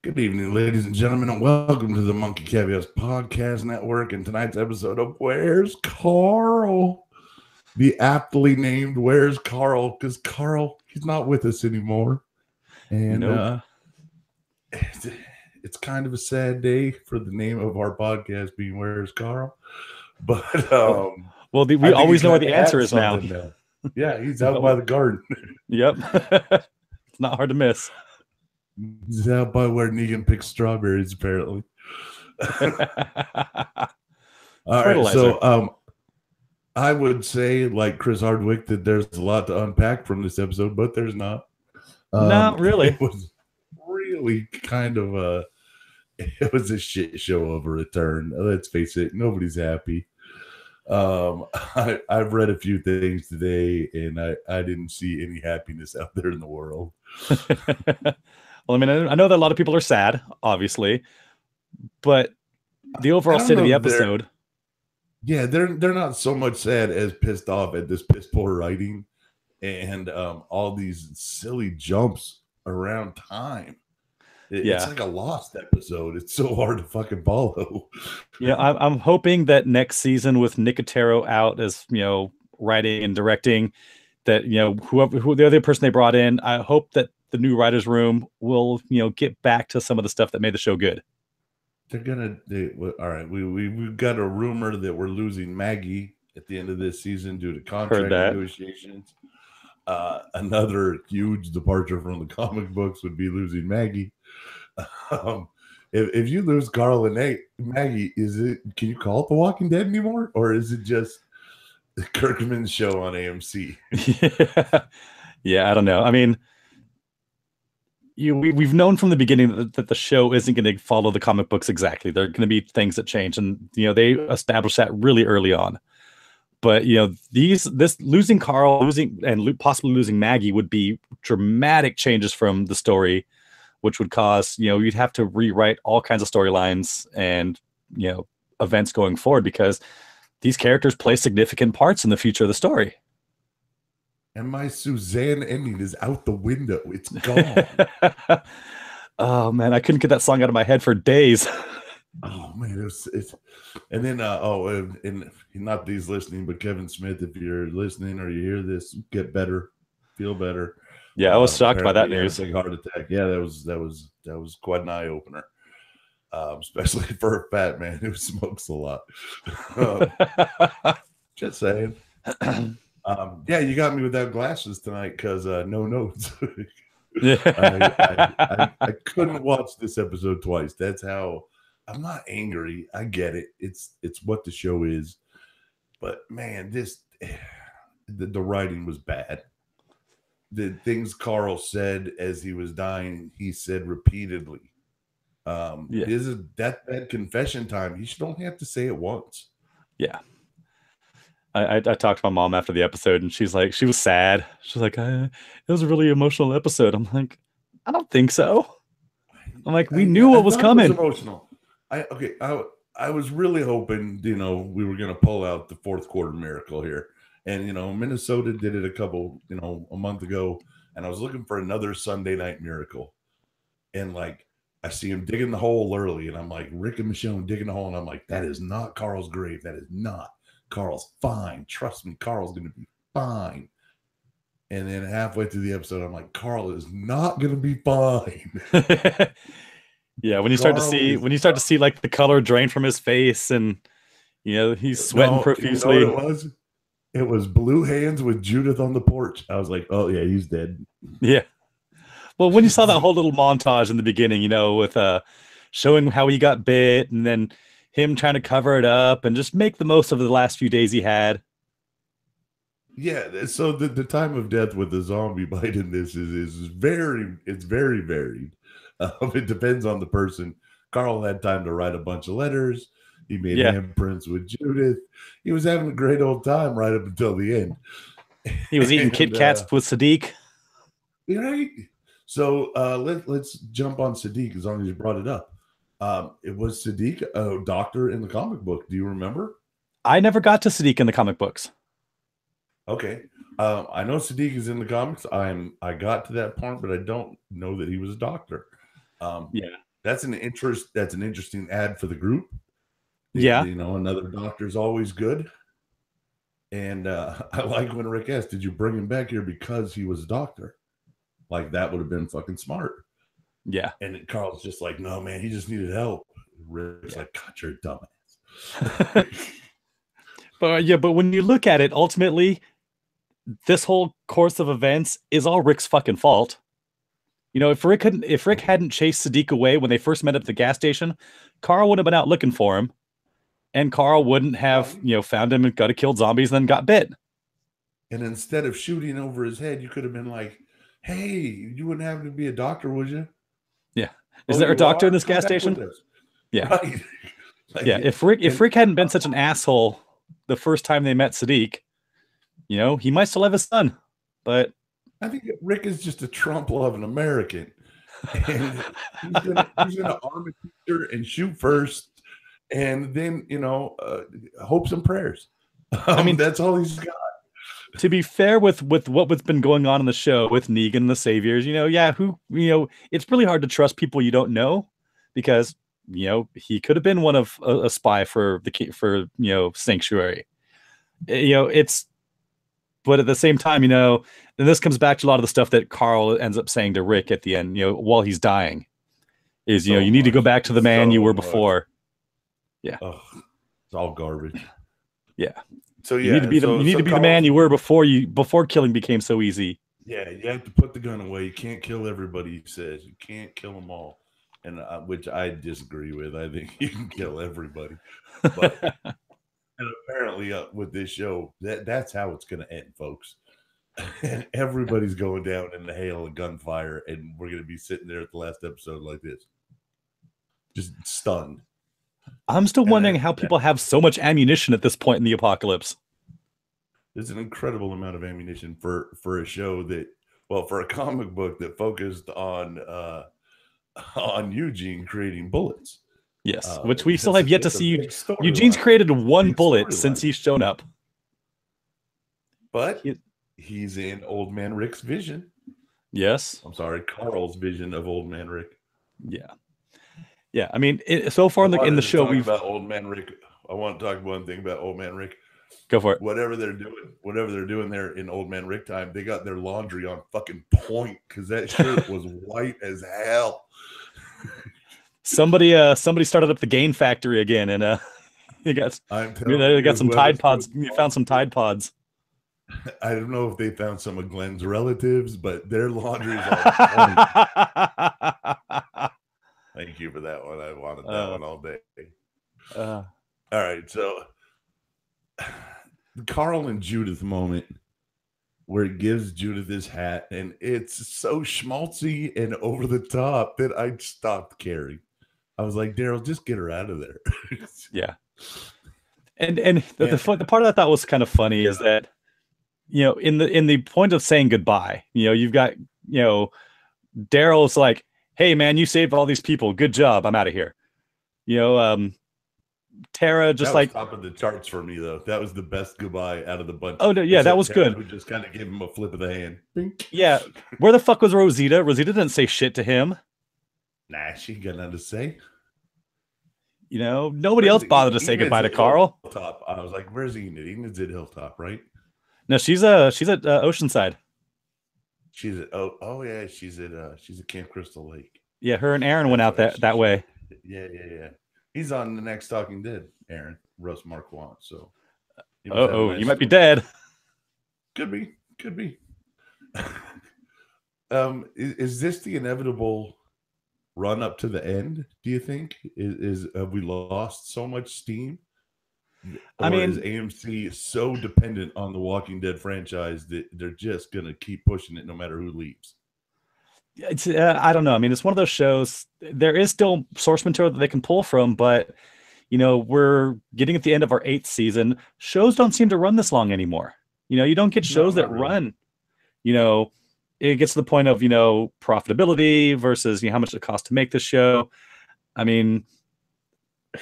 Good evening, ladies and gentlemen, and welcome to the Monkey Caveats Podcast Network. And tonight's episode of Where's Carl? The aptly named Where's Carl? Because Carl, he's not with us anymore. And Nope. It's kind of a sad day for the name of our podcast being Where's Carl? But well, we always know what the answer is now. Yeah, he's out by the garden. Yep. It's not hard to miss. He's out by where Negan picks strawberries, apparently. All right, so I would say, like Chris Hardwick, that there's a lot to unpack from this episode, but there's not. Not really. It was really kind of it was a shit show of a return. Let's face it, nobody's happy. I've read a few things today, and I didn't see any happiness out there in the world. Well, I mean, I know that a lot of people are sad, obviously, but the overall state of the episode. Yeah, they're not so much sad as pissed off at this piss poor writing and all these silly jumps around time. It's like a Lost episode. It's so hard to fucking follow. Yeah, I'm hoping that next season with Nicotero out as writing and directing, that who the other person they brought in, I hope that the new writers' room will get back to some of the stuff that made the show good. All right. We've got a rumor that we're losing Maggie at the end of this season due to contract negotiations. Another huge departure from the comic books would be losing Maggie. If you lose Carl and Maggie, can you call it The Walking Dead anymore, or is it just Kirkman's show on AMC? Yeah, I don't know. I mean, we've known from the beginning that the show isn't going to follow the comic books exactly. There are going to be things that change, and they established that really early on. But this losing Carl, and possibly losing Maggie would be dramatic changes from the story, which would cause you'd have to rewrite all kinds of storylines and events going forward, because these characters play significant parts in the future of the story. And my Suzanne ending is out the window. It's gone. Oh man, I couldn't get that song out of my head for days. Oh man, and then and not these listening, but Kevin Smith, if you're listening or you hear this, get better, feel better. Yeah, I was shocked by that news. Big heart attack. Yeah, that was quite an eye opener, especially for a fat man who smokes a lot. Just saying. Yeah, you got me without glasses tonight because no notes. I couldn't watch this episode twice. That's how. I'm not angry. I get it. It's what the show is. But man, the writing was bad. The things Carl said as he was dying, he said repeatedly. That confession time, you should only have to say it once. Yeah. I talked to my mom after the episode, and she was sad. She's like, it was a really emotional episode. I'm like, I don't think so. I'm like, we knew what was coming. It was emotional. I was really hoping, we were going to pull out the fourth quarter miracle here. And, Minnesota did it a month ago, and I was looking for another Sunday night miracle. And I see him digging the hole early, and I'm like, Rick and Michonne digging the hole, and I'm like, that is not Carl's grave. That is not. Carl's fine. Trust me, Carl's going to be fine. And then halfway through the episode, I'm like, Carl is not going to be fine. Yeah, when you start to see like the color drain from his face, and he's sweating profusely. You know what it was? It was Blue Hands with Judith on the porch. I was like, oh yeah, he's dead. Yeah. Well, when you saw that whole little montage in the beginning, with showing how he got bit, and then him trying to cover it up and just make the most of the last few days he had. Yeah, so the time of death with the zombie bite in this is very varied. It depends on the person. Carl had time to write a bunch of letters. He made handprints with Judith. He was having a great old time right up until the end. He was eating Kit Kats with Sadiq. Right. So let's jump on Sadiq as long as you brought it up. It was Sadiq, a doctor in the comic book. Do you remember? I never got to Sadiq in the comic books. Okay. I know Sadiq is in the comics. I got to that point, but I don't know that he was a doctor. Yeah. That's an interesting ad for the group. Yeah. You know, another doctor's always good. And I like when Rick asked, did you bring him back here because he was a doctor? Like, that would have been fucking smart. Yeah. And Carl's just like, no, man, he just needed help. Rick's like, God, you're a dumbass. But when you look at it, ultimately, this whole course of events is all Rick's fucking fault. You know, if Rick hadn't chased Sadiq away when they first met at the gas station, Carl would have been out looking for him. And Carl wouldn't have, found him and got to kill zombies and then got bit. And instead of shooting over his head, you could have been like, hey, you wouldn't have to be a doctor, would you? Yeah. Is there a doctor in this gas station? Yeah. Right. Like, yeah. If Rick hadn't been such an asshole the first time they met Sadiq, he might still have his son. But I think Rick is just a Trump-loving American. And he's gonna arm a teacher and shoot first. And then, hopes and prayers. I mean, that's all he's got. To be fair with what's been going on in the show with Negan, the Saviors, it's really hard to trust people you don't know because, he could have been one of a spy for Sanctuary. But at the same time, and this comes back to a lot of the stuff that Carl ends up saying to Rick at the end, while he's dying, is, you need to go back to the man you were before. Yeah. Oh, it's all garbage. Yeah. So you need to be the man you were before killing became so easy. Yeah, you have to put the gun away. You can't kill everybody, he says. You can't kill them all. And which I disagree with. I think you can kill everybody. But and apparently with this show, that's how it's going to end, folks. And everybody's going down in the hail of gunfire, and we're going to be sitting there at the last episode like this. Just stunned. I'm still wondering how people have so much ammunition at this point in the apocalypse. There's an incredible amount of ammunition for a show that, for a comic book that focused on Eugene creating bullets. Yes, which we still have yet to see. Eugene's created one bullet since he's shown up. But he's in Old Man Rick's vision. Yes. I'm sorry, Carl's vision of Old Man Rick. Yeah. Yeah, I mean, so far in the show, we've about Old Man Rick. I want to talk one thing about Old Man Rick. Go for it. Whatever they're doing there in Old Man Rick time, they got their laundry on fucking point because that shirt was white as hell. Somebody started up the Gain factory again, and they got some Tide Pods. You found some Tide Pods. I don't know if they found some of Glenn's relatives, but their laundry is on point. Thank you for that one. I wanted that one all day. All right, so the Carl and Judith moment where it gives Judith his hat, and it's so schmaltzy and over the top that I stopped caring. I was like, Daryl, just get her out of there. Yeah. And the part that I thought was kind of funny is that, in the point of saying goodbye, you've got, Daryl's like, hey man, you saved all these people. Good job. I'm out of here. Tara just that was top of the charts for me though. That was the best goodbye out of the bunch. Oh no, yeah, that was Tara, good. Who just kind of gave him a flip of the hand. Bink. Yeah. Where the fuck was Rosita? Rosita didn't say shit to him. Nah, she got nothing to say. Nobody else bothered to say goodbye to Carl. Hilltop. I was like, where's Enid? Enid's at Hilltop, right? No, she's at Oceanside. She's at she's at Camp Crystal Lake. Yeah, her and Aaron went out that way. Yeah. He's on the next Talking Dead, Aaron Russ Marquand. So you might be dead. Could be. Is this the inevitable run up to the end? Do you think have we lost so much steam? Or is AMC so dependent on the Walking Dead franchise that they're just gonna keep pushing it no matter who leaves? It's I don't know. I mean, it's one of those shows. There is still source material that they can pull from, but we're getting at the end of our 8th season. Shows don't seem to run this long anymore. You don't get shows that run. It gets to the point of profitability versus how much it costs to make the show. I mean,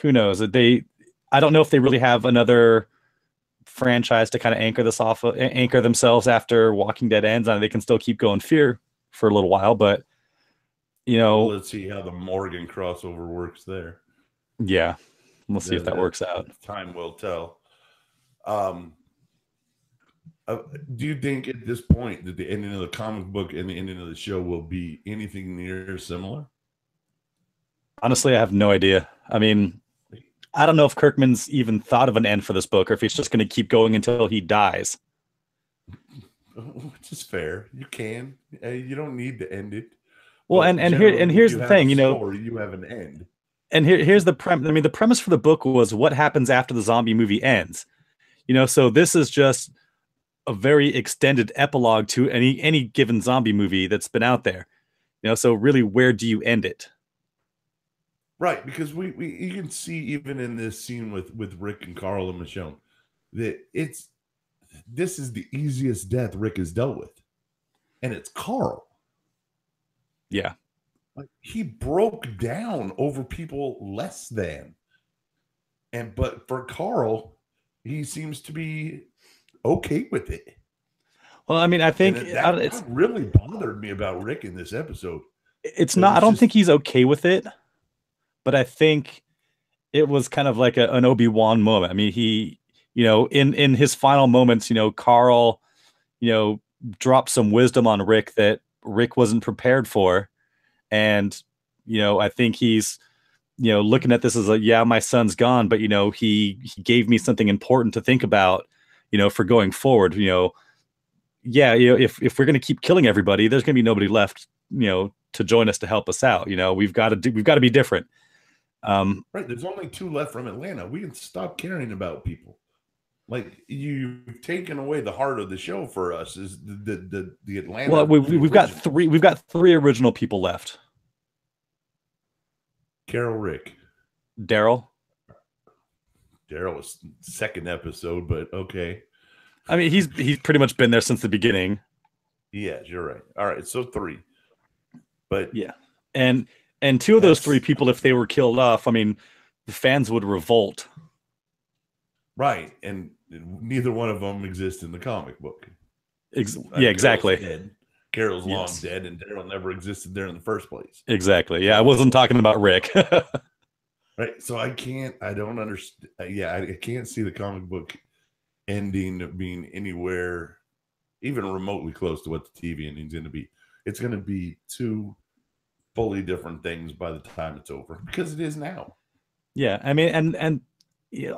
who knows? I don't know if they really have another franchise to kind of anchor themselves after Walking Dead ends. And they can still keep going Fear for a little while, but You Well, know, let's see how the Morgan crossover works there. yeah, we'll see if that works out. Time will tell. Um, do you think at this point that the ending of the comic book and the ending of the show will be anything near similar? Honestly, I have no idea. I mean, I don't know if Kirkman's even thought of an end for this book, or if he's just going to keep going until he dies. Which is fair. You can. You don't need to end it. Well, and here's the thing, story, you have an end. And here's the premise. I mean, the premise for the book was what happens after the zombie movie ends. So this is just a very extended epilogue to any given zombie movie that's been out there. So really, where do you end it? Right, because you can see even in this scene with Rick and Carl and Michonne that this is the easiest death Rick has dealt with, and it's Carl. Yeah, like he broke down over people less than, but for Carl, he seems to be okay with it. Well, I mean, I think that really bothered me about Rick in this episode. It's not. I don't think he's okay with it. But I think it was kind of like an Obi-Wan moment. I mean, he, in his final moments, Carl, dropped some wisdom on Rick that Rick wasn't prepared for. And, I think he's, looking at this as my son's gone, but, he gave me something important to think about, for going forward, if we're going to keep killing everybody, there's going to be nobody left, to join us to help us out. We've got to be different. Right, there's only 2 left from Atlanta. We can stop caring about people. Like you've taken away the heart of the show for us. Is the Atlanta? Well, we've got 3. We've got 3 original people left. Carol, Rick, Daryl. Daryl was 2nd episode, but okay. I mean, he's pretty much been there since the beginning. Yes, you're right. All right, so 3. But yeah, and 2 of those 3 people, if they were killed off, I mean, the fans would revolt. Right, and neither one of them exists in the comic book. Exactly. Carol's long dead, and Daryl never existed there in the first place. Exactly. Yeah, I wasn't talking about Rick. Right, so I don't understand. Yeah, I can't see the comic book ending being anywhere even remotely close to what the TV ending's going to be. It's going to be 2 fully different things by the time it's over, because it is now. Yeah, I mean, and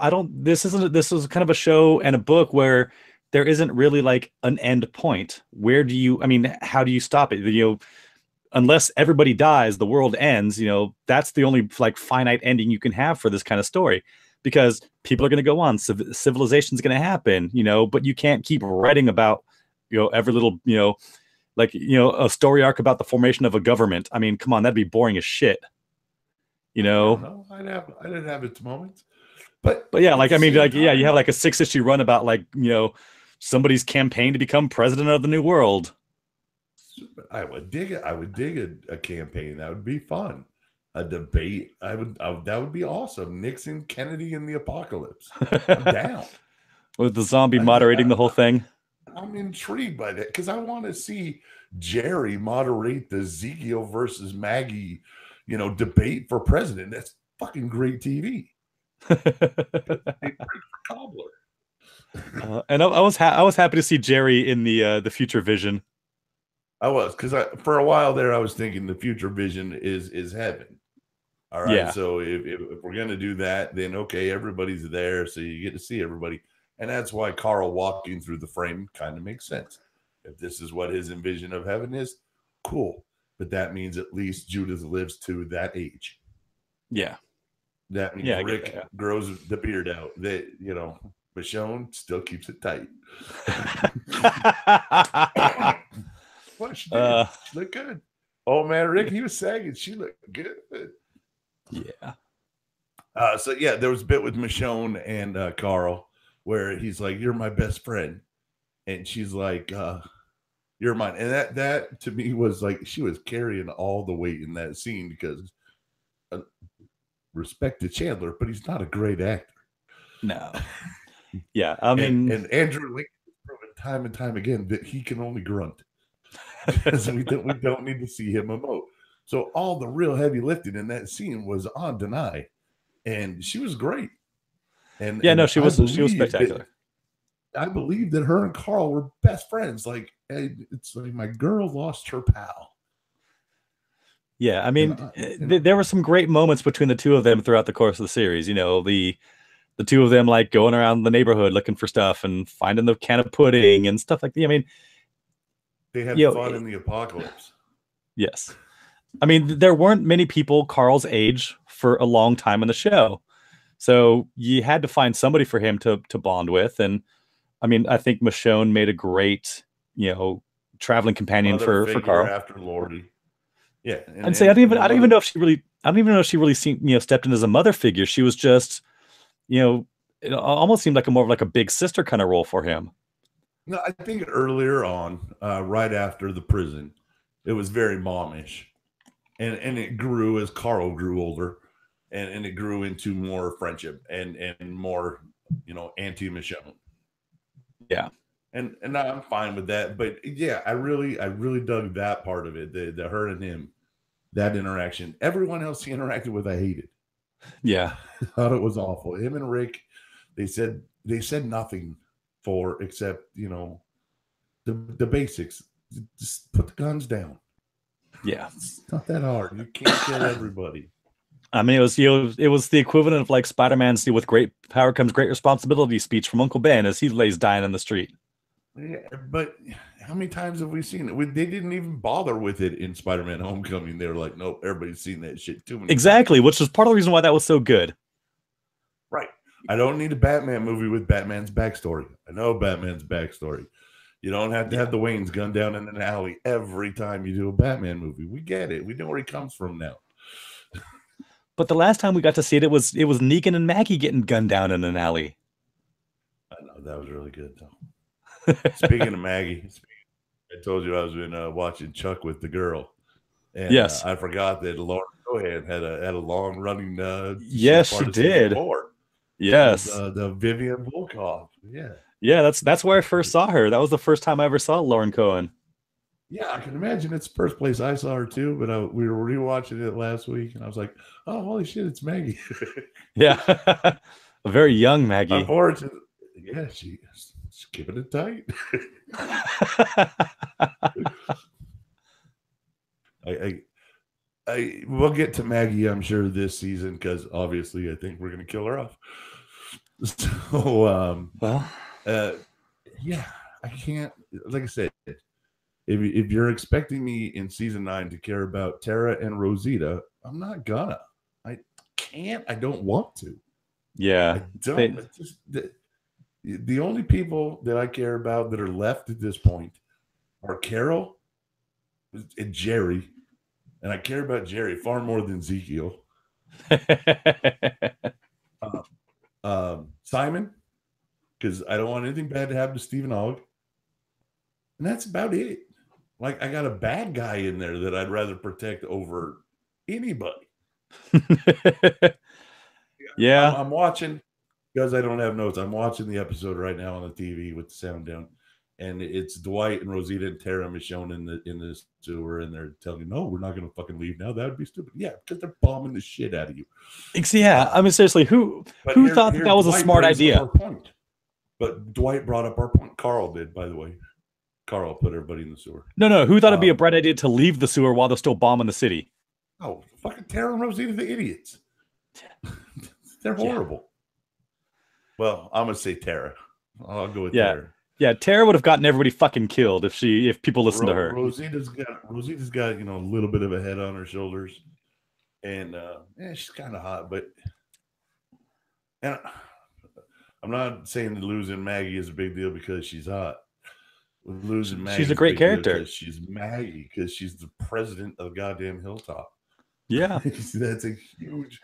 I don't. This is kind of a show and a book where there isn't really like an end point. Where do you? I mean, how do you stop it? Unless everybody dies, the world ends. That's the only like finite ending you can have for this kind of story, because people are going to go on. Civilization's going to happen. But you can't keep writing about every little a story arc about the formation of a government. I mean, come on, that'd be boring as shit. No, I'd have its moments. But yeah, like I mean, like yeah, you have like a 6-issue run about like somebody's campaign to become president of the new world. I would dig it. I would dig a campaign. That would be fun. A debate. That would be awesome. Nixon, Kennedy, and the apocalypse. I'm down. With the zombie moderating the whole thing. I'm intrigued by that because I want to see Jerry moderate the Ezekiel versus Maggie, debate for president. That's fucking great TV. Cobbler. And I was happy to see Jerry in the future vision. I was, because for a while there I was thinking the future vision is heaven. All right, yeah. So if we're gonna do that, then okay, everybody's there, so you get to see everybody, and that's why Carl walking through the frame kind of makes sense. If this is what his envision of heaven is, cool. But that means at least Judith lives to that age. Yeah. That means Rick grows the beard out. That Michonne still keeps it tight. What she did? She looked good. Oh man, Rick, he was sagging. She looked good. Yeah. So yeah, there was a bit with Michonne and Carl where he's like, "You're my best friend," and she's like, "You're mine." And that to me was like she was carrying all the weight in that scene because. Respect to Chandler, but he's not a great actor. No. Yeah, I mean, and Andrew Lincoln has proven time and time again that he can only grunt. So we don't need to see him emote. So all the real heavy lifting in that scene was on Denai, and she was great. And yeah, no, she was spectacular. I believe that her and Carl were best friends. Like, it's like my girl lost her pal. Yeah, I mean, there were some great moments between the two of them throughout the course of the series. You know, the two of them like going around the neighborhood looking for stuff and finding the can of pudding and stuff like that. I mean, they had fun in the apocalypse. Yes. I mean, there weren't many people Carl's age for a long time in the show. So you had to find somebody for him to bond with. And I mean, I think Michonne made a great, traveling companion for Carl. After Lordy. Yeah. And say I don't even know if she really seemed, stepped in as a mother figure. She was just, it almost seemed like more of like a big sister kind of role for him. No, I think earlier on, right after the prison, it was very momish. And it grew as Carl grew older, and it grew into more friendship and more, anti-Michonne. Yeah. And I'm fine with that. But yeah, I really dug that part of it, the her and him, that interaction. Everyone else he interacted with, I hated. Yeah. I thought it was awful. Him and Rick, they said nothing except, the basics. Just put the guns down. Yeah. It's not that hard. You can't kill everybody. I mean, it was the equivalent of like Spider-Man's "with great power comes great responsibility" speech from Uncle Ben as he lays dying in the street. Yeah, but how many times have we seen it? They didn't even bother with it in Spider-Man Homecoming. They were like, nope, everybody's seen that shit too many Exactly, times. Which is part of the reason why that was so good. Right. I don't need a Batman movie with Batman's backstory. I know Batman's backstory. You don't have to have the Waynes gunned down in an alley every time you do a Batman movie. We get it. We know where he comes from now. But the last time we got to see it, it was Negan and Maggie getting gunned down in an alley. I know, that was really good, though. Speaking of Maggie, I told you I was been watching Chuck with the girl. And yes. I forgot that Lauren Cohan had a long running. Yes, she did. Yes. The Vivian Volkov. Yeah. Yeah, that's where I first saw her. That was the first time I ever saw Lauren Cohan. Yeah, I can imagine it's the first place I saw her too. But we were rewatching it last week, and I was like, "Oh, holy shit, it's Maggie!" Yeah, a very young Maggie. Unfortunately, yeah, she's keeping it tight. We'll get to Maggie, I'm sure, this season because obviously I think we're going to kill her off. So, yeah, I can't. Like I said, if you're expecting me in season 9 to care about Tara and Rosita, I'm not gonna. I can't. I don't want to. Yeah, I don't. The only people that I care about that are left at this point are Carol and Jerry, and I care about Jerry far more than Ezekiel. Simon, because I don't want anything bad to happen to Stephen Ogg. And that's about it. Like, I got a bad guy in there that I'd rather protect over anybody. Yeah. I'm watching, because I don't have notes, I'm watching the episode right now on the TV with the sound down. And it's Dwight and Rosita and Tara Michonne in the sewer, and they're telling you, no, we're not going to fucking leave now. That would be stupid. Yeah, because they're bombing the shit out of you. Yeah, I mean, seriously, who thought that was a smart idea? But Dwight brought up our point. Carl did, by the way. Carl put everybody in the sewer. No. Who thought it'd be a bright idea to leave the sewer while they're still bombing the city? Oh, fucking Tara and Rosita, the idiots. They're horrible. Yeah. Well, I'm going to say Tara. I'll go with Tara. Yeah, Tara would have gotten everybody fucking killed if people listened to her. Rosita's got a little bit of a head on her shoulders, and she's kind of hot. But I'm not saying that losing Maggie is a big deal because she's hot. Losing Maggie, she's a great character. She's Maggie because she's the president of goddamn Hilltop. Yeah, that's a huge.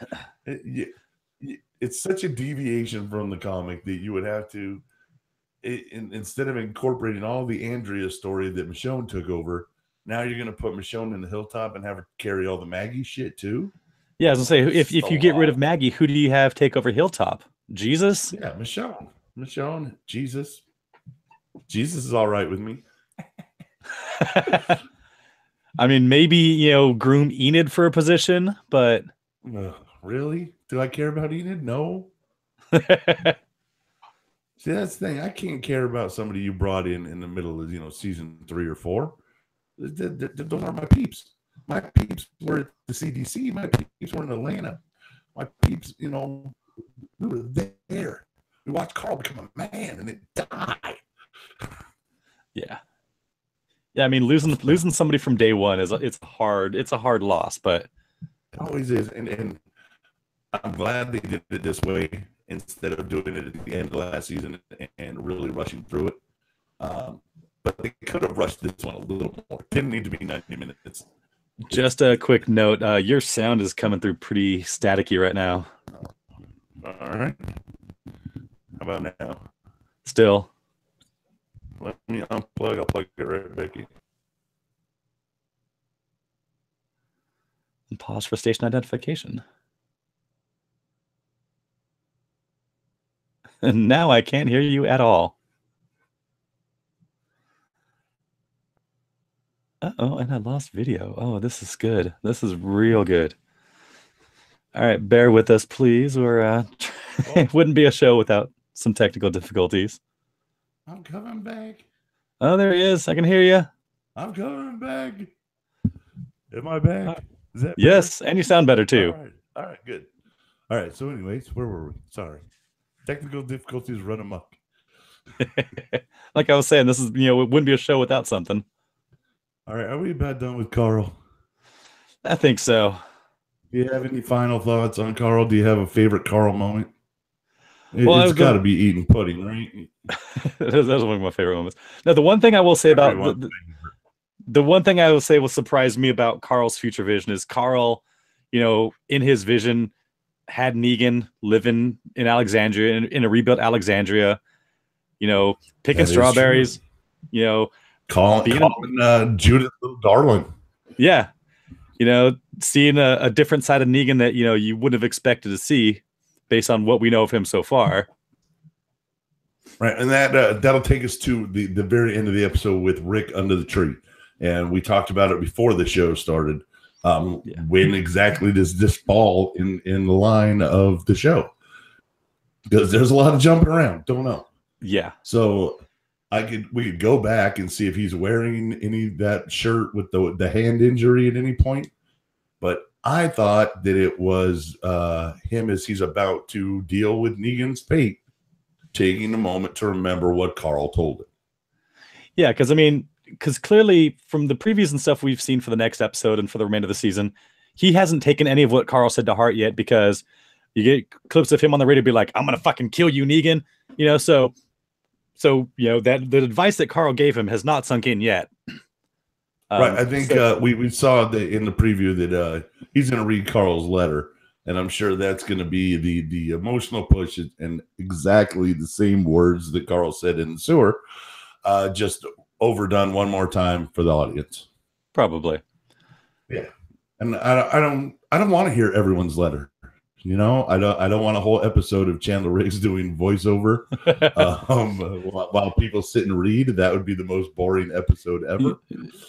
It's such a deviation from the comic that you would have to. Instead of incorporating all the Andrea story that Michonne took over, now you're going to put Michonne in the Hilltop and have her carry all the Maggie shit too? Yeah, I was going to say, if you get rid of Maggie, who do you have take over Hilltop? Jesus? Yeah, Michonne, Jesus. Jesus is all right with me. I mean, maybe, groom Enid for a position, but Really? Do I care about Enid? No. See, that's the thing. I can't care about somebody you brought in the middle of season 3 or 4. Those are my peeps. My peeps were at the CDC. My peeps were in Atlanta. My peeps, we were there. We watched Carl become a man and then die. Yeah. Yeah, I mean, losing somebody from day one it's a hard loss, but it always is. And I'm glad they did it this way instead of doing it at the end of last season and really rushing through it. But they could have rushed this one a little more. It didn't need to be 90 minutes. Just a quick note, your sound is coming through pretty staticky right now. All right. How about now? Still. Let me unplug. I'll plug it right back in. And pause for station identification. And now I can't hear you at all. Uh-oh, and I lost video. Oh, this is good. This is real good. All right, bear with us, please. It wouldn't be a show without some technical difficulties. I'm coming back. Oh, there he is. I can hear you. I'm coming back. Am I back? Is that yes, better? And you sound better too. All right, good. All right, so anyways, where were we? Sorry. Technical difficulties run amok. Like I was saying, this is, it wouldn't be a show without something. All right, are we about done with Carl? I think so. Do you have any final thoughts on Carl? Do you have a favorite Carl moment? Well, it's got to be eating pudding, right? That's one of my favorite moments. Now, the one thing I will say about the one thing I will say will surprise me about Carl's future vision is Carl, in his vision, had Negan living in Alexandria, in a rebuilt Alexandria, picking strawberries, calling Judith little darling. Yeah. Seeing a different side of Negan that, you wouldn't have expected to see based on what we know of him so far. Right. And that'll take us to the very end of the episode with Rick under the tree. And we talked about it before the show started. When exactly does this fall in the line of the show? Because there's a lot of jumping around. Don't know. Yeah. So we could go back and see if he's wearing any of that shirt with the hand injury at any point. But I thought that it was him as he's about to deal with Negan's fate, taking a moment to remember what Carl told him. Yeah, because clearly from the previews and stuff we've seen for the next episode and for the remainder of the season, he hasn't taken any of what Carl said to heart yet, because you get clips of him on the radio be like, "I'm going to fucking kill you, Negan." So that the advice that Carl gave him has not sunk in yet. Right. I think we saw in the preview that he's going to read Carl's letter, and I'm sure that's going to be the emotional push and exactly the same words that Carl said in the sewer, just overdone one more time for the audience. Probably. Yeah. And I don't want to hear everyone's letter. I don't want a whole episode of Chandler Riggs doing voiceover while people sit and read. That would be the most boring episode ever.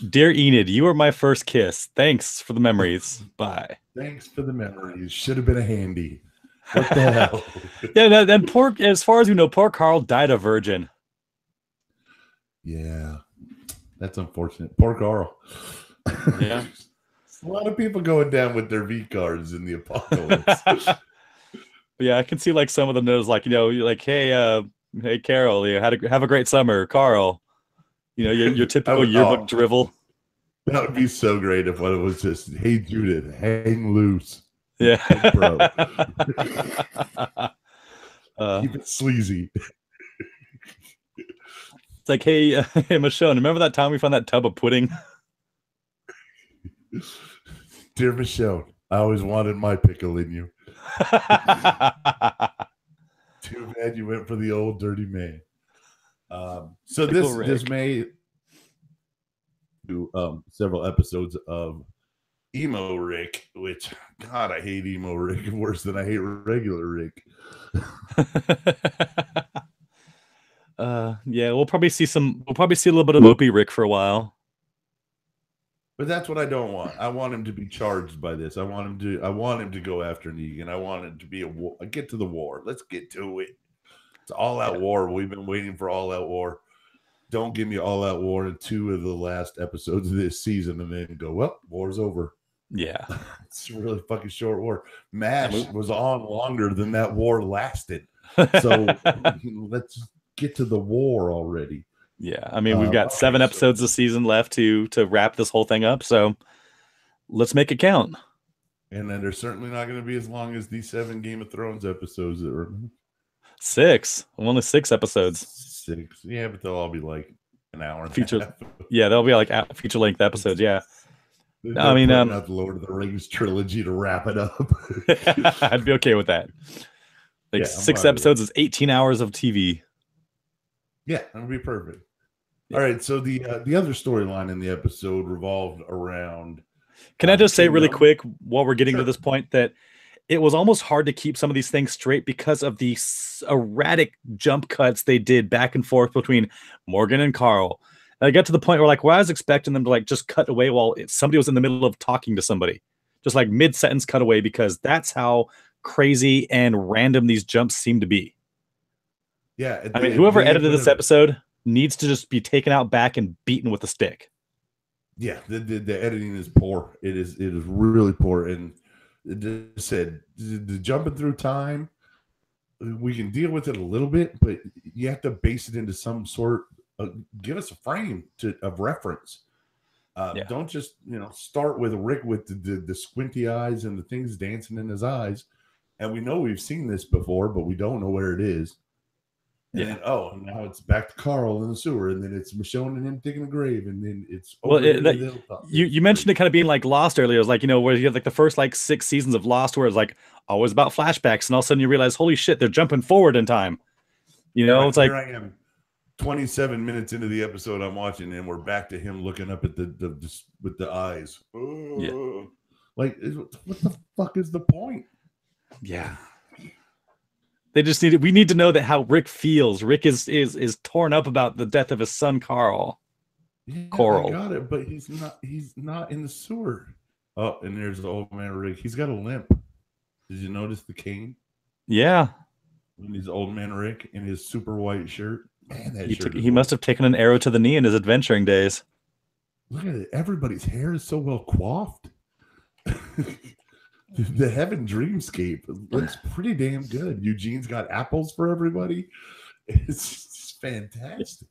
Dear Enid, you were my first kiss. Thanks for the memories. Bye. Thanks for the memories. Should have been a handy. What the hell? Yeah, and as far as we know, poor Carl died a virgin. Yeah, that's unfortunate. Poor Carl. Yeah. A lot of people going down with their V cards in the apocalypse. Yeah, I can see like some of them knows like, you're like, hey Carol, have a great summer, Carl. Your typical yearbook drivel. That would be so great if one was just, hey Judith, hang loose. Yeah. Bro. Keep it sleazy. It's like, hey Michonne, remember that time we found that tub of pudding? Dear Michelle, I always wanted my pickle in you. Too bad you went for the old dirty man. So this may do several episodes of Emo Rick, which, God, I hate Emo Rick worse than I hate regular Rick. Yeah, we'll probably see a little bit of Mopey Rick for a while. But that's what I don't want. I want him to be charged by this. I want him to go after Negan. I want it to be a war. Get to the war. Let's get to it. It's all out war. We've been waiting for all out war. Don't give me all out war in 2 of the last episodes of this season and then go, well, war's over. Yeah. It's a really fucking short war. MASH was on longer than that war lasted. So let's get to the war already. Yeah. I mean, we've got 7 episodes of season left to wrap this whole thing up. So let's make it count. And then they're certainly not going to be as long as these 7 Game of Thrones episodes that were 6. Only 6 episodes. 6. Yeah, but they'll all be like an hour and feature. a half. Yeah, they'll be like feature length episodes. Yeah. I mean, not the Lord of the Rings trilogy to wrap it up. I'd be okay with that. Like 6 episodes is 18 hours of TV. Yeah, that would be perfect. Yeah. All right, so the other storyline in the episode revolved around. Can I just say really quick while we're getting to this point that it was almost hard to keep some of these things straight because of the erratic jump cuts they did back and forth between Morgan and Carl. And I got to the point where I was expecting them to just cut away while somebody was in the middle of talking to somebody, just like mid-sentence cut away, because that's how crazy and random these jumps seem to be. Yeah. I mean, whoever edited this episode needs to just be taken out back and beaten with a stick. Yeah, the editing is poor. It is really poor. And it said the jumping through time, we can deal with it a little bit, but you have to base it into some sort of, give us a frame of reference. Don't just start with Rick with the squinty eyes and the things dancing in his eyes. And we know we've seen this before, but we don't know where it is. And then, now it's back to Carl in the sewer, and then it's Michonne and him digging a grave, and then it's over you mentioned it kind of being like Lost earlier. It was like, where you have like the first 6 seasons of Lost where it's like always about flashbacks, and all of a sudden you realize, holy shit, they're jumping forward in time. It's like, here I am 27 minutes into the episode I'm watching, and we're back to him looking up at the with the eyes. Like, what the fuck is the point? Yeah. They just we need to know that how Rick feels. Rick is torn up about the death of his son, Carl. Yeah, Coral. I got it, but he's not in the sewer. Oh, and there's the old man Rick. He's got a limp. Did you notice the cane? Yeah. When he's old man Rick in his super white shirt. Man, that shirt he must have taken an arrow to the knee in his adventuring days. Look at it. Everybody's hair is so well coiffed. The Heaven Dreamscape looks pretty damn good. Eugene's got apples for everybody. It's fantastic.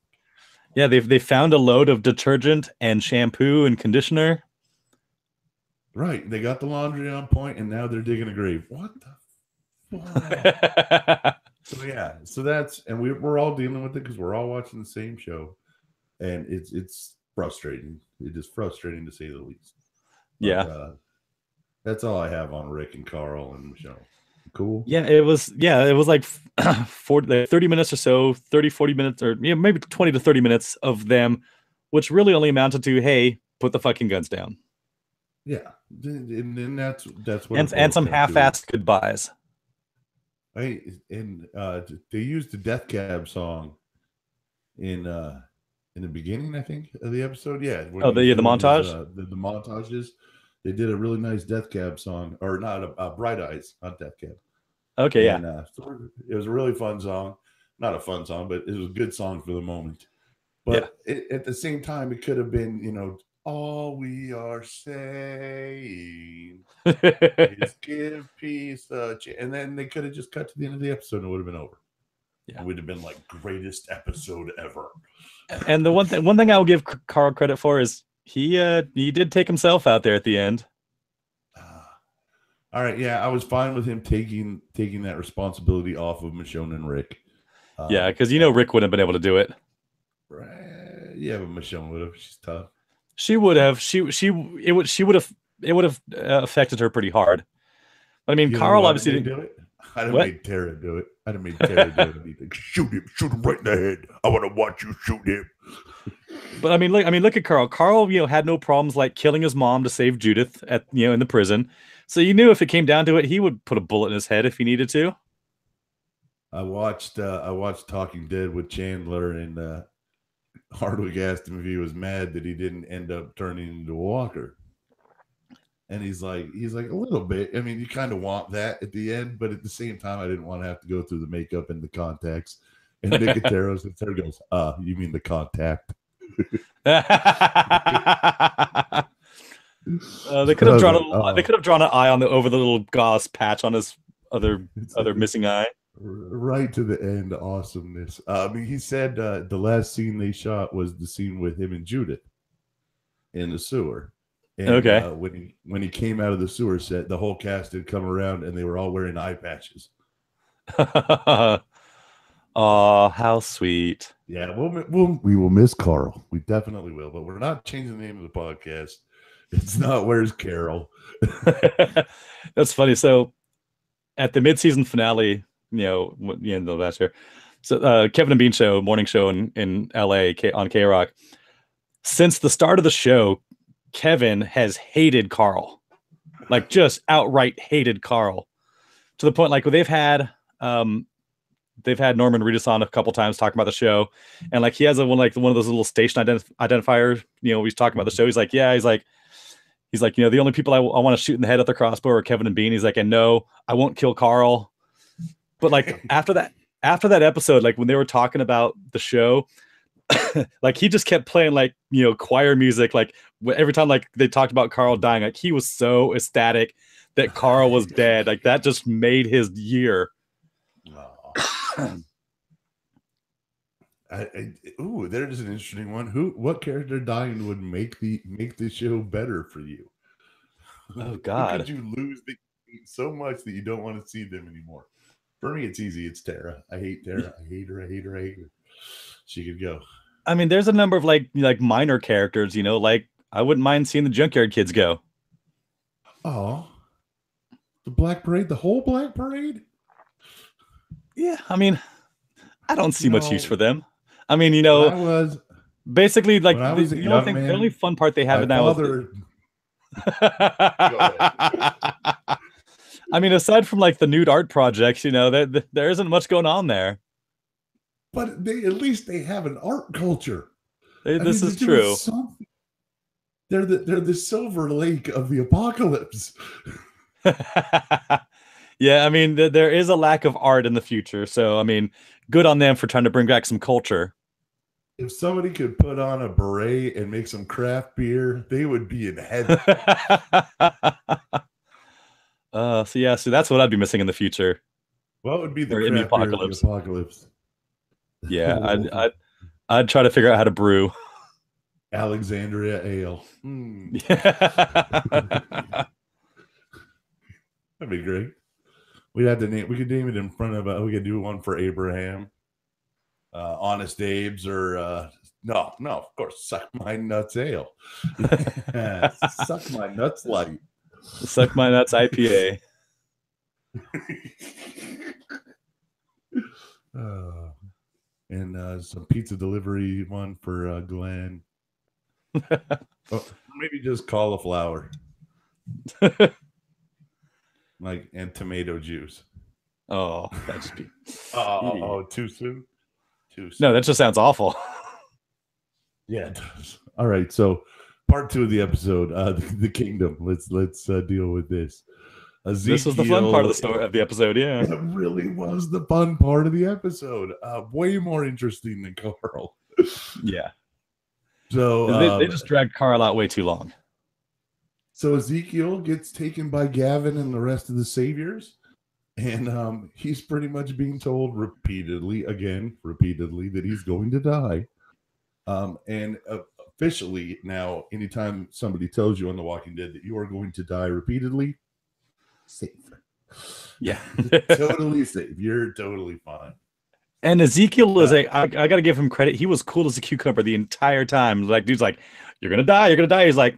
Yeah, they found a load of detergent and shampoo and conditioner. Right. They got the laundry on point, and now they're digging a grave. What the fuck? So that's, and we're all dealing with it because we're all watching the same show, and it's frustrating. It is frustrating to say the least. But, that's all I have on Rick and Carl and Michelle. Cool. Yeah, it was like 30 minutes or so, 40 minutes, or maybe 20 to 30 minutes of them, which really only amounted to, hey, put the fucking guns down. Yeah. And then that's what, and some half-assed goodbyes. They used the Death Cab song in the beginning, I think, of the episode. Yeah. The montage? The montages. They did a really nice Death Cab song, or not, Bright Eyes, not Death Cab. Okay, and, it was a really fun song. Not a fun song, but it was a good song for the moment. But at the same time, it could have been, all we are saying is give peace a chance. And then they could have just cut to the end of the episode and it would have been over. Yeah. It would have been like greatest episode ever. And the one thing I'll give Carl credit for is he did take himself out there at the end. All right, yeah, I was fine with him taking that responsibility off of Michonne and Rick. Because Rick wouldn't have been able to do it. Right. Yeah, but Michonne would have. She's tough. She would have. It would have affected her pretty hard. But I mean, Carl obviously didn't do it. I'd have made Tara do it. I'd have made Tara do it. Like, shoot him right in the head. I want to watch you shoot him. But I mean, look at Carl. Carl, had no problems like killing his mom to save Judith at in the prison. So you knew if it came down to it, he would put a bullet in his head if he needed to. I watched Talking Dead with Chandler, and Hardwick asked him if he was mad that he didn't end up turning into a walker. And he's like a little bit. I mean, you kind of want that at the end, but at the same time, I didn't want to have to go through the makeup and the contacts. And Nicotero goes, you mean the contact? They could have drawn they could have drawn an eye on over the little gauze patch on his other missing eye. Right to the end, awesomeness. I mean, he said the last scene they shot was the scene with him and Judith in the sewer. And, okay. When he came out of the sewer set, the whole cast had come around and they were all wearing eye patches. Oh, how sweet! Yeah, we will miss Carl. We definitely will, but we're not changing the name of the podcast. It's not Where's Carol. That's funny. So, at the mid-season finale, the last year, so Kevin and Bean show, morning show in LA on K-Rock. Since the start of the show, Kevin has hated Carl, like just outright hated Carl, to the point like they've had Norman Reedus on a couple times talking about the show, and like he has one of those little station identifiers. He's talking about the show. He's like, the only people I want to shoot in the head with the crossbow are Kevin and Bean. He's like, and no, I won't kill Carl. But like after that episode, like when they were talking about the show, like he just kept playing like choir music, like every time like they talked about Carl dying, like he was so ecstatic that Carl was dead. Like that just made his year. There's an interesting one. What character dying would make the show better for you? Oh God! How could you lose so much that you don't want to see them anymore? For me, it's easy. It's Tara. I hate Tara. I hate her. I hate her. I hate her. She could go. I mean, there's a number of like minor characters. Like I wouldn't mind seeing the Junkyard Kids go. Oh, the Black Parade, the whole Black Parade. Yeah, I mean, I don't see much use for them. I mean, basically, like the only fun part they have now is. I mean, aside from like the nude art projects, there isn't much going on there. But at least they have an art culture. This is true. They're the Silver Lake of the apocalypse. Yeah, I mean, there is a lack of art in the future. So, I mean, good on them for trying to bring back some culture. If somebody could put on a beret and make some craft beer, they would be in heaven. So that's what I'd be missing in the future. What would be the craft beer of the apocalypse? Yeah, I'd try to figure out how to brew Alexandria Ale. That'd be great. We could name it in front of. We could do one for Abraham, Honest Abe's, or no, of course, Suck My Nuts Ale. Suck My Nuts Light. Suck My Nuts IPA. And some pizza delivery one for Glenn. Maybe just cauliflower. And tomato juice. Oh, that should be. Too soon? No, that just sounds awful. Yeah, it does. All right, so part 2 of the episode, the kingdom. Let's deal with this. Ezekiel, this was the fun part of the story of the episode. Yeah, it really was the fun part of the episode. Way more interesting than Carl. Yeah. So they just dragged Carl out way too long. So Ezekiel gets taken by Gavin and the rest of the saviors, and he's pretty much being told repeatedly that he's going to die. And officially now, anytime somebody tells you on The Walking Dead that you are going to die repeatedly, safe. Yeah. Totally safe. You're totally fine. And Ezekiel is I got to give him credit. He was cool as a cucumber the entire time. Like, dude's like, you're going to die. You're going to die. He's like,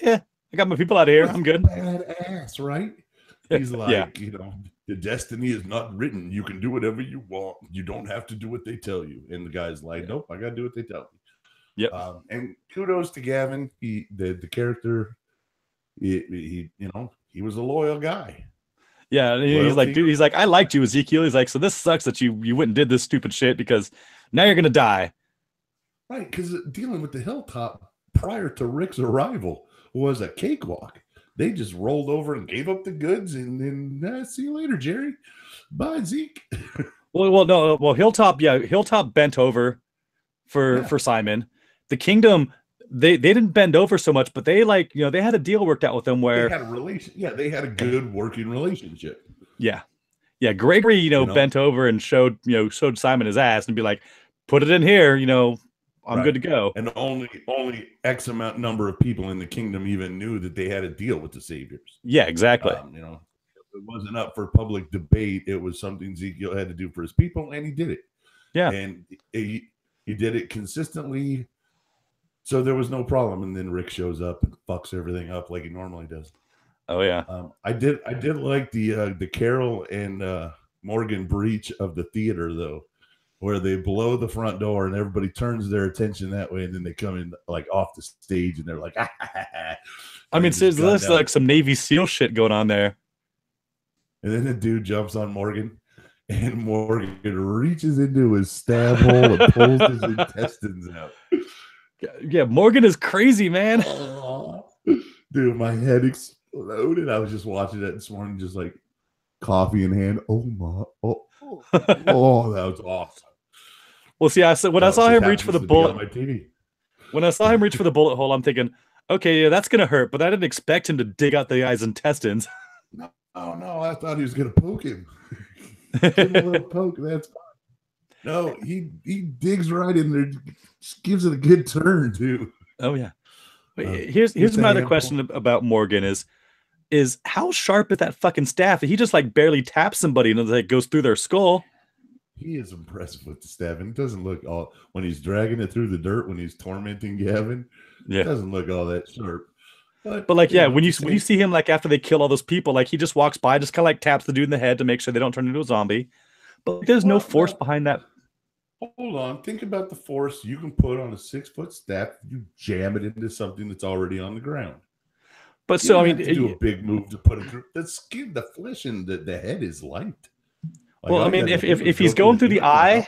yeah. I got my people out of here. I'm good. Badass, right? He's like, the destiny is not written. You can do whatever you want. You don't have to do what they tell you. And the guy's like, nope, I got to do what they tell me. Yep. And kudos to Gavin. The character, he was a loyal guy. Yeah, he's like, dude. He's like, I liked you, Ezekiel. He's like, so this sucks that you went and did this stupid shit because now you're gonna die. Right, because dealing with the Hilltop prior to Rick's arrival was a cakewalk. They just rolled over and gave up the goods, and then see you later, Jerry. Bye, Zeke. Well, Hilltop bent over for Simon. The Kingdom, they didn't bend over so much, but they they had a deal worked out with them where they had a relation. Yeah, they had a good working relationship. Yeah. Gregory, bent over and showed Simon his ass and be like, put it in here, I'm good to go. And only X number of people in the Kingdom even knew that they had a deal with the Saviors. Yeah, exactly. It wasn't up for public debate. It was something Ezekiel had to do for his people, and he did it. Yeah. And he did it consistently. So there was no problem. And then Rick shows up and fucks everything up like he normally does. Oh yeah. I did like the Carol and Morgan breach of the theater though, where they blow the front door and everybody turns their attention that way, and then they come in like off the stage and they're like, I mean, there's like some Navy SEAL shit going on there. And then the dude jumps on Morgan, and Morgan reaches into his stab hole and pulls his intestines out. Yeah, Morgan is crazy, man. Dude, my head exploded. I was just watching that this morning, just like coffee in hand. Oh, that was awesome. Well, see, I saw him reach for the bullet. When I saw him reach for the bullet hole, I'm thinking, okay, yeah, that's gonna hurt. But I didn't expect him to dig out the guy's intestines. No, I thought he was gonna poke him. Give him a little poke. That's fine. No, he digs right in there, just gives it a good turn too. Oh yeah. Here's my other question about Morgan is how sharp is that fucking staff? He just like barely taps somebody and it goes through their skull. He is impressive with the staff, and it doesn't look all when he's dragging it through the dirt when he's tormenting Gavin. Yeah, it doesn't look all that sharp. But like, yeah, when you see him like after they kill all those people, like he just walks by, just kind of like taps the dude in the head to make sure they don't turn into a zombie. But like, there's no force behind that. Hold on, think about the force you can put on a 6-foot staff. You jam it into something that's already on the ground. But so I mean, do a big move to put it through. The skin, the flesh, and the head is light. Like, well, I mean, if he's going through the eye,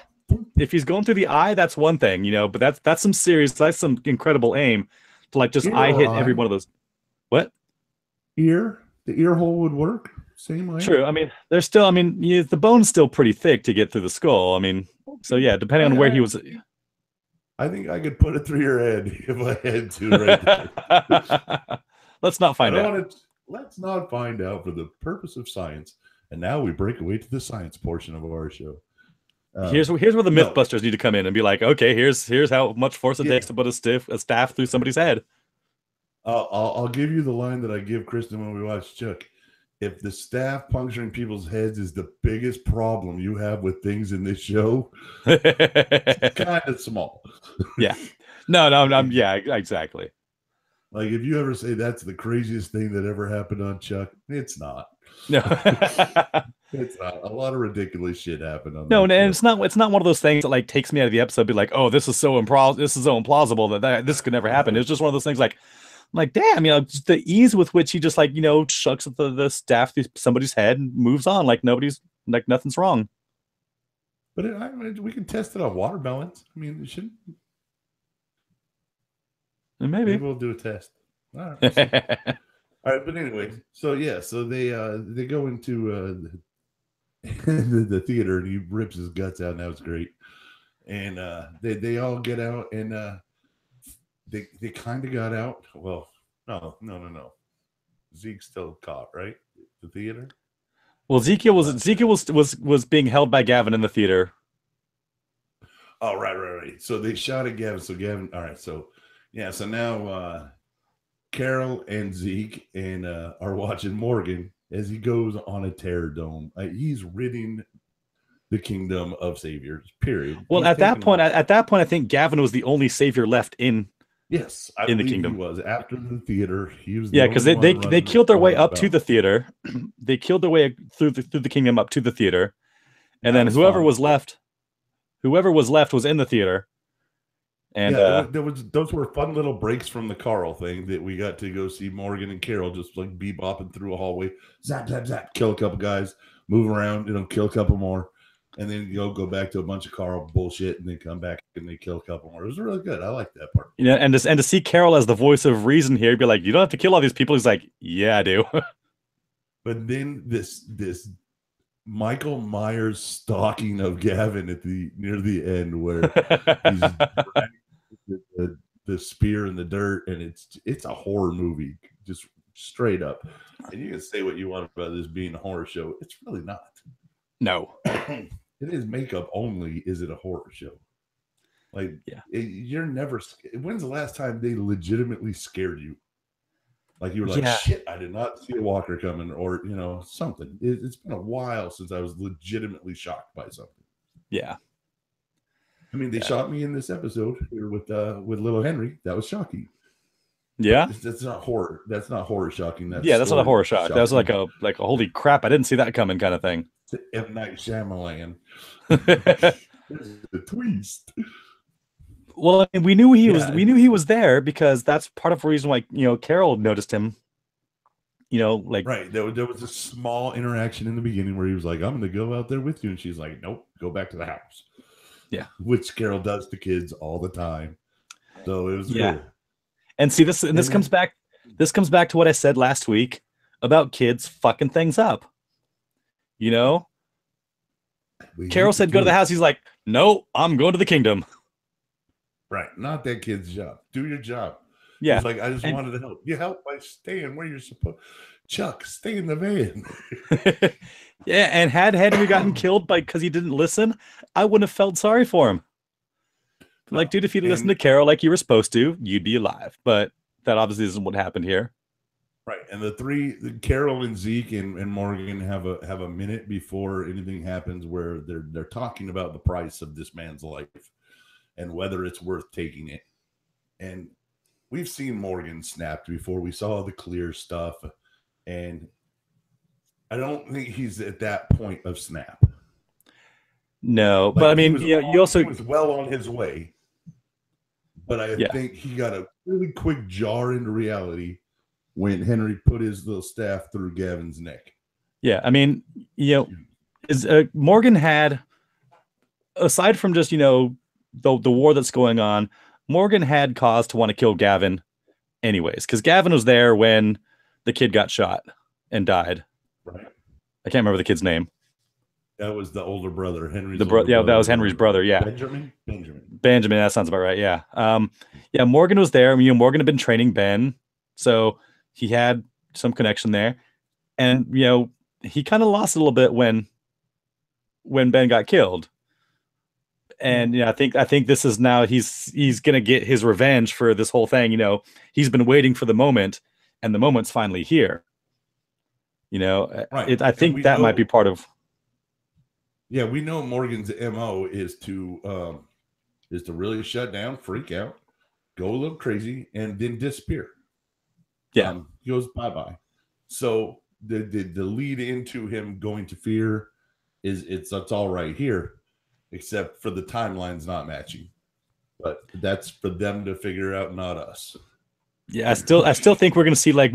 that's one thing, But that's some incredible aim to like just eye hit every one of those. What? The ear hole would work. Same way. True. I mean, there's still. I mean, the bone's still pretty thick to get through the skull. I mean, so yeah, depending on where he was. I think I could put it through your head if I had to. Right there. Let's not find out. Let's not find out for the purpose of science. And now we break away to the science portion of our show. Here's where the Mythbusters need to come in and be like, okay, here's how much force it takes to put a staff through somebody's head. I'll give you the line that I give Kristen when we watch Chuck. If the staff puncturing people's heads is the biggest problem you have with things in this show, it's kind of small. Yeah. No, yeah, exactly. Like if you ever say that's the craziest thing that ever happened on Chuck, it's not. No. It's not. A lot of ridiculous shit happened on and it's not one of those things that like takes me out of the episode, be like, oh, this is so implausible that this could never happen. It's just one of those things like damn, just the ease with which he just like, chucks at the staff through somebody's head and moves on like nothing's wrong. But we can test it on watermelons. I mean, it shouldn't. Maybe we'll do a test. All right. We'll all right, but anyway, so they go into the theater and he rips his guts out, and that was great. And they all get out, and they kind of got out. Well, no. Zeke's still caught, right? The theater. Well, Ezekiel was being held by Gavin in the theater. Oh, right. So they shot at Gavin. So Gavin. All right. So yeah. So now Carol and Zeke are watching Morgan as he goes on a terror dome. He's ridding the kingdom of saviors. Period. Well, at that point, I think Gavin was the only savior left in. Yes, in the kingdom. He was after the theater. He was because they killed their way up to the theater. They killed their way through the kingdom up to the theater, and then whoever was left was in the theater. And those were fun little breaks from the Carl thing that we got to go see Morgan and Carol just like bebopping through a hallway, zap, kill a couple guys, move around, kill a couple more. and then go back to a bunch of Carl bullshit, and then come back and they kill a couple more. It was really good. I like that part. You know, and to see Carol as the voice of reason here, be like, you don't have to kill all these people. He's like, yeah, I do. But then this Michael Myers stalking of Gavin near the end, where he's dragging the spear in the dirt, and it's a horror movie, just straight up. And you can say what you want about this being a horror show. It's really not. No. It is makeup only. Is it a horror show? Like, you're never. When's the last time they legitimately scared you? Like, you were like, shit, I did not see a walker coming, or, something. It's been a while since I was legitimately shocked by something. Yeah. I mean, they shocked me in this episode here with little Henry. That was shocking. Yeah. That's not horror. That's not horror shocking. That's not a horror shock. That was like a holy crap, I didn't see that coming kind of thing. M. Night Shyamalan. The twist. Well, I mean, we knew he was there because that's part of the reason why Carol noticed him. Right. There was a small interaction in the beginning where he was like, "I'm going to go out there with you," and she's like, "Nope, go back to the house." Yeah, which Carol does to kids all the time. So it was cool. And see this, and this comes back. This comes back to what I said last week about kids fucking things up. Carol said, "Go to the house." He's like, "No, I'm going to the kingdom." Right. Not that kid's job. Do your job. Yeah. It's like, I just wanted to help. You help by staying where you're supposed. Chuck, stay in the van. Yeah. And had Henry gotten killed because he didn't listen, I wouldn't have felt sorry for him. Like, dude, if you'd listened to Carol like you were supposed to, you'd be alive. But that obviously isn't what happened here. Right. And Carol and Zeke and Morgan have a minute before anything happens where they're talking about the price of this man's life and whether it's worth taking it. And we've seen Morgan snapped before. We saw the clear stuff. And I don't think he's at that point of snap. No, but I mean, he was well on his way. But I think he got a really quick jar into reality when Henry put his little staff through Gavin's neck. Yeah, I mean, Morgan had, aside from just the war that's going on, Morgan had cause to want to kill Gavin anyways, because Gavin was there when the kid got shot and died. Right. I can't remember the kid's name. That was the older brother, Henry's. That was Henry's brother. Yeah, Benjamin. That sounds about right. Yeah. Morgan was there. Morgan had been training Ben, so he had some connection there, and he kind of lost a little bit when Ben got killed. And I think this is now he's gonna get his revenge for this whole thing. He's been waiting for the moment, and the moment's finally here. Right. I think that might be part of. Yeah, we know Morgan's MO is to really shut down, freak out, go a little crazy, and then disappear. Yeah, he goes bye-bye. So the lead into him going to fear is it's all right here, except for the timelines not matching. But that's for them to figure out, not us. Yeah, I still think we're gonna see like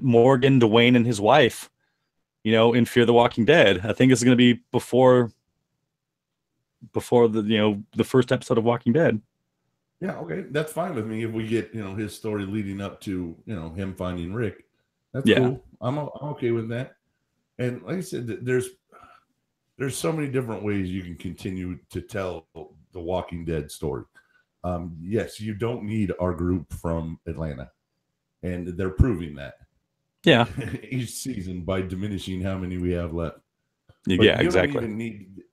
Morgan, Dwayne, and his wife, in Fear the Walking Dead. I think it's gonna be before the first episode of Walking Dead. Yeah, okay, that's fine with me if we get his story leading up to him finding Rick. That's cool. I'm okay with that. And like I said, there's so many different ways you can continue to tell the Walking Dead story. Yes, you don't need our group from Atlanta, and they're proving that. Yeah, each season by diminishing how many we have left. But yeah, exactly. Don't even need,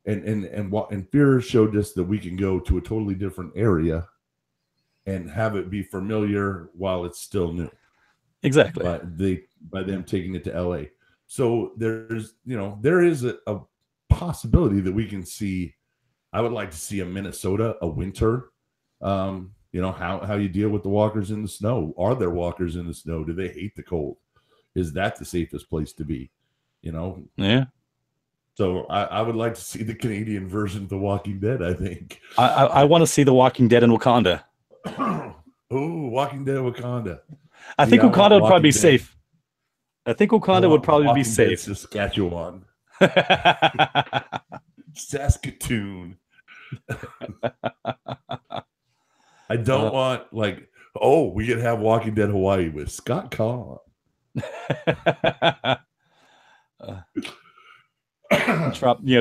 and Fear showed us that we can go to a totally different area and have it be familiar while it's still new. Exactly. By them taking it to LA. So there is a possibility that we can see. I would like to see a Minnesota, a winter. How you deal with the walkers in the snow. Are there walkers in the snow? Do they hate the cold? Is that the safest place to be? Yeah. So I would like to see the Canadian version of The Walking Dead, I think. I want to see The Walking Dead in Wakanda. Oh, Walking Dead Wakanda. I think Wakanda would probably be safe. I think Wakanda would probably be safe. Saskatchewan. Saskatoon. I don't want like, oh, we could have Walking Dead Hawaii with Scott Kahn.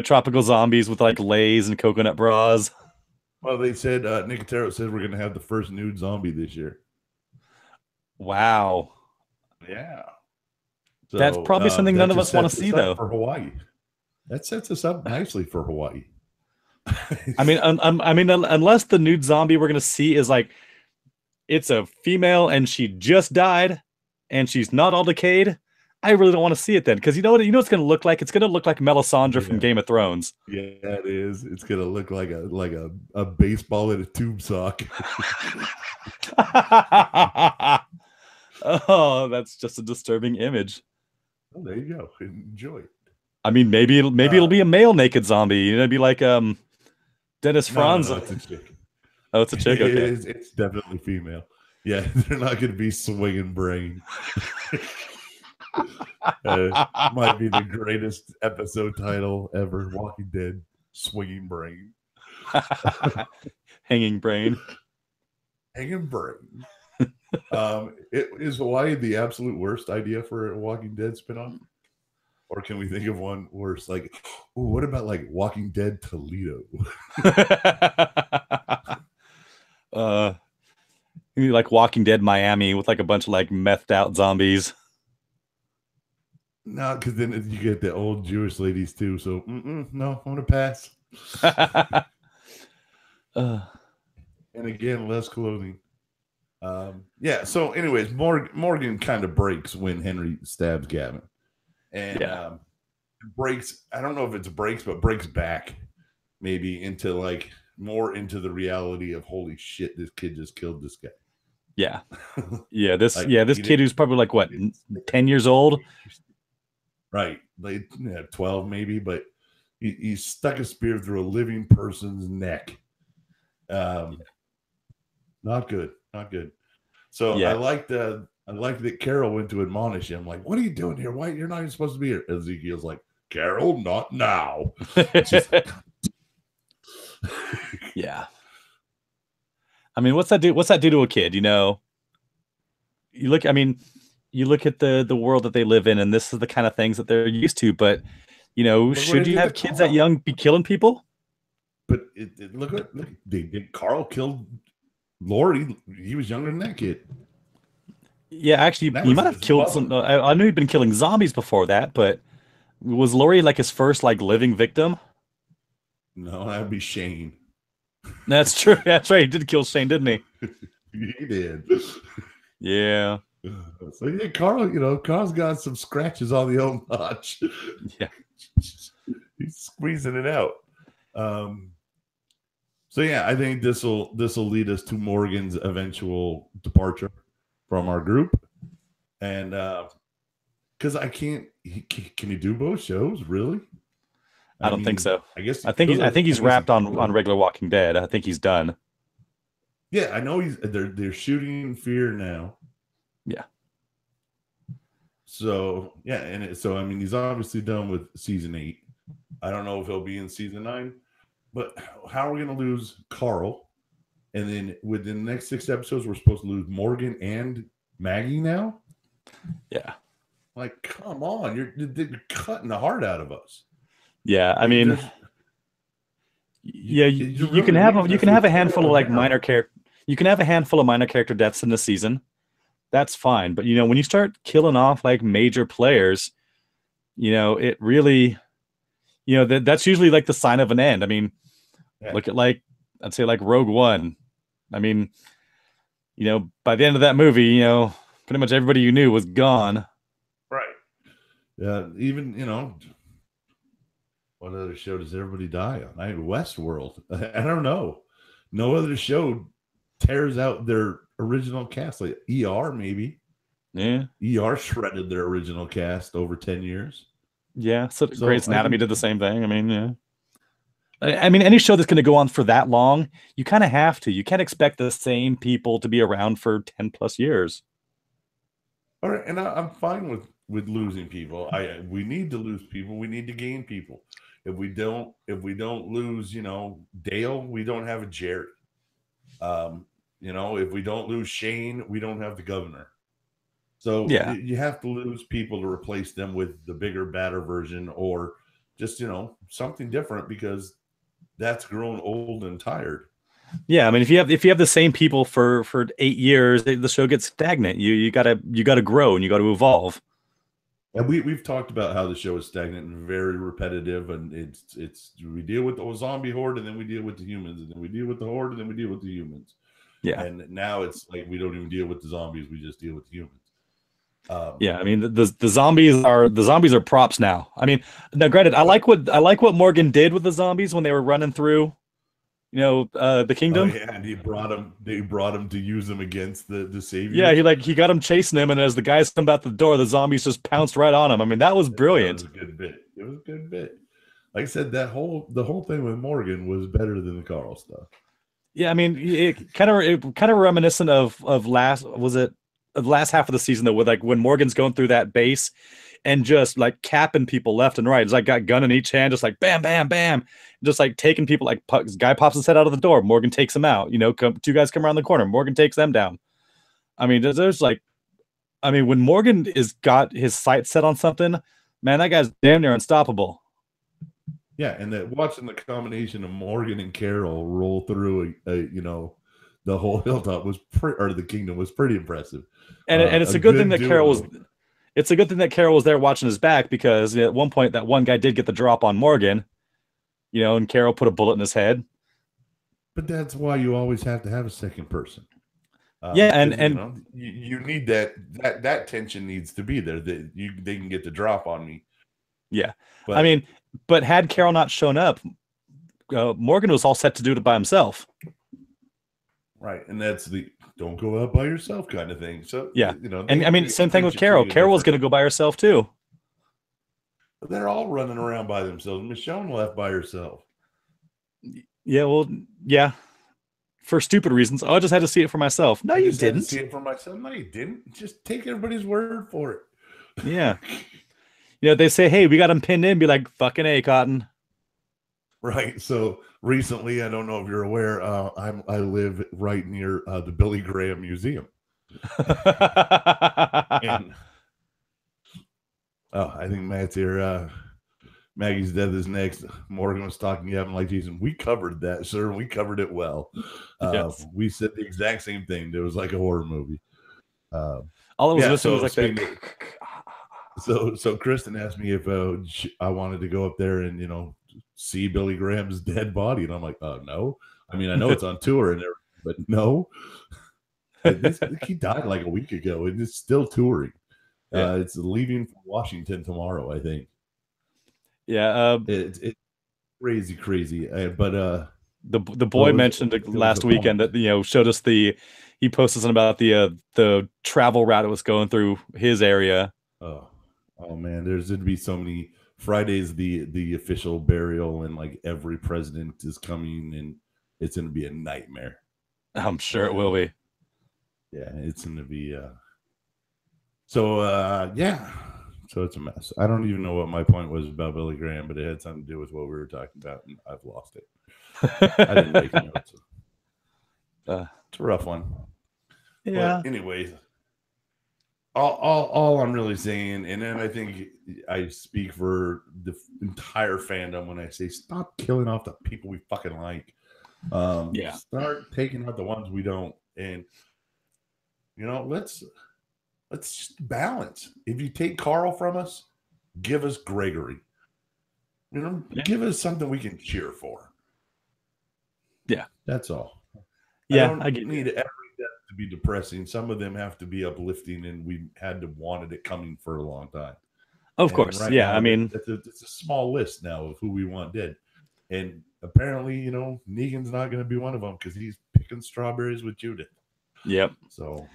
Tropical zombies with like Lays and coconut bras. Well, they said Nicotero said we're gonna have the first nude zombie this year. Wow. Yeah. So, that's probably something none of us want to see, though. For Hawaii, that sets us up nicely for Hawaii. I mean, unless the nude zombie we're gonna see is like, it's a female and she just died, and she's not all decayed. I really don't want to see it then, because you know what? You know what it's gonna look like? It's gonna look like Melisandre from Game of Thrones. Yeah, it is. It's gonna look like a baseball in a tube sock. Oh, that's just a disturbing image. Well, there you go. Enjoy it. I mean, maybe it'll be a male naked zombie. You know, it'd be like Dennis Franz. No, it's a chick. Oh, it's a chick. Okay, it's definitely female. Yeah, they're not going to be swinging brain. Might be the greatest episode title ever. Walking Dead, swinging brain, hanging brain, hanging brain. Is Hawaii the absolute worst idea for a Walking Dead spinoff? Or can we think of one worse? Like, ooh, what about like Walking Dead Toledo? Like Walking Dead Miami with like a bunch of like methed out zombies. No, because then you get the old Jewish ladies too. So no, I'm gonna pass. And again, less clothing. Yeah. So, anyways, Morgan kind of breaks when Henry stabs Gavin, and breaks. I don't know if it's breaks, but breaks back maybe into like more into the reality of holy shit, this kid just killed this guy. Yeah. Yeah. This kid who's probably like what, 10 years old. Right. Like 12 maybe, but he stuck a spear through a living person's neck. Not good. Not good. So I like that Carol went to admonish him. Like, what are you doing here? Why you're not even supposed to be here? Ezekiel's like, Carol, not now. Yeah. I mean, what's that do to a kid? You know, you look at the world that they live in, and this is the kind of things that they're used to. But you know, should you have kids that young be killing people? But look, Carl killed Lori. He was younger than that kid. Yeah, actually, he might have killed some. I knew he'd been killing zombies before that, but was Lori like his first like living victim? No, that'd be Shane. That's true. That's right. He did kill Shane, didn't he? He did. Yeah. So yeah, Carl's got some scratches on the old notch. Yeah. He's squeezing it out. So yeah, I think this will lead us to Morgan's eventual departure from our group, and because can he do both shows really? I don't think so. I guess I think he's wrapped on regular Walking Dead. I think he's done. Yeah, I know they're shooting Fear now. Yeah. So yeah, I mean he's obviously done with season 8. I don't know if he'll be in season 9, but how are we going to lose Carl? And then within the next 6 episodes, we're supposed to lose Morgan and Maggie now. Yeah. Like, come on, you're cutting the heart out of us. Yeah, I mean, you can have a handful of like minor character. You can have a handful of minor character deaths in the season. That's fine, but when you start killing off like major players, it really, that's usually like the sign of an end. I mean, look at I'd say like Rogue One. I mean, by the end of that movie, pretty much everybody you knew was gone. Right. Yeah. Even what other show does everybody die on? Westworld. I don't know. No other show tears out their original cast. Like ER, maybe. Yeah. ER shredded their original cast over 10 years. Yeah. So Grey's Anatomy did the same thing. I mean, yeah. I mean, any show that's going to go on for that long, you kind of have to. You can't expect the same people to be around for 10 plus years. All right. And I'm fine with losing people. We need to lose people. We need to gain people. if we don't lose, Dale, we don't have a Jerry. If we don't lose Shane, we don't have the governor. So Yeah. you have to lose people to replace them with the bigger, badder version, or just something different, because that's grown old and tired. Yeah, I mean, if you have the same people for 8 years, the show gets stagnant. You gotta grow and you got to evolve. And we've talked about how the show is stagnant and very repetitive, and it's we deal with the zombie horde, and then we deal with the humans, and then we deal with the horde, and then we deal with the humans. Yeah. And now it's like we don't even deal with the zombies; we just deal with the humans. Yeah, I mean the zombies are props now. I mean, now granted, I like what Morgan did with the zombies when they were running through, the kingdom. Oh, yeah, and they brought him to use them against the savior. Yeah, he got him chasing him, and as the guys come out the door, the zombies just pounced right on him. I mean, that was brilliant. That was a good bit. It was a good bit. Like I said, the whole thing with Morgan was better than the Carl stuff. Yeah, I mean, it kind of reminiscent of last half of the season, though, with like when Morgan's going through that base and just like capping people left and right. It's like got gun in each hand, just like bam, bam, bam, just like taking people. Like guy pops his head out of the door, Morgan takes him out. Two guys come around the corner, Morgan takes them down. I mean, when Morgan is got his sights set on something, man, that guy's damn near unstoppable. Yeah, and watching the combination of Morgan and Carol roll through the whole hilltop or the kingdom was pretty impressive. And it's a good thing that Carol was. It's a good thing that Carol was there watching his back, because at one point that one guy did get the drop on Morgan, and Carol put a bullet in his head. But that's why you always have to have a second person. Yeah, and you need that tension needs to be there. That they can get the drop on me. Yeah, but had Carol not shown up, Morgan was all set to do it by himself. Right, and that's the don't go out by yourself kind of thing. So yeah, and I mean, same thing with Carol. Carol was going to go by herself too. But they're all running around by themselves. Michonne left by herself. Yeah, well, yeah, for stupid reasons. Oh, I just had to see it for myself. No, you didn't. See it for myself. No, you didn't. Just take everybody's word for it. Yeah. They say, hey, we got him pinned in. Be like, fucking A, Cotton. Right. So recently, I don't know if you're aware, I live right near the Billy Graham Museum. And, I think Matt's here. Maggie's Death is next. Morgan was talking to Evan like Jason. We covered that, sir. We covered it well. Yes. We said the exact same thing. It was like a horror movie. All it was missing was like that. So Kristen asked me if I wanted to go up there and see Billy Graham's dead body, and I'm like, no. I mean, I know it's on tour and everything, but no. He died like a week ago, and it's still touring. Yeah. It's leaving for Washington tomorrow, I think. Yeah, it's crazy. But the boy mentioned last weekend that showed us he posted something about the travel route it was going through his area. Oh man, there's going to be so many. Friday's the official burial, and like every president is coming, and it's going to be a nightmare. I'm sure it will be. Yeah, it's going to be. Yeah. So it's a mess. I don't even know what my point was about Billy Graham, but it had something to do with what we were talking about, and I've lost it. I didn't make notes. It's a rough one. Yeah. But anyways, all I'm really saying, and then I think I speak for the entire fandom when I say stop killing off the people we fucking like. Start taking out the ones we don't, and let's just balance. If you take Carl from us, give us Gregory. Give us something we can cheer for. Yeah, that's all. Yeah, I don't need every death to be depressing. Some of them have to be uplifting, and we wanted it coming for a long time. Of course, right yeah. Now, I mean, it's a small list now of who we want dead, and apparently, Negan's not going to be one of them because he's picking strawberries with Judith. Yep. So.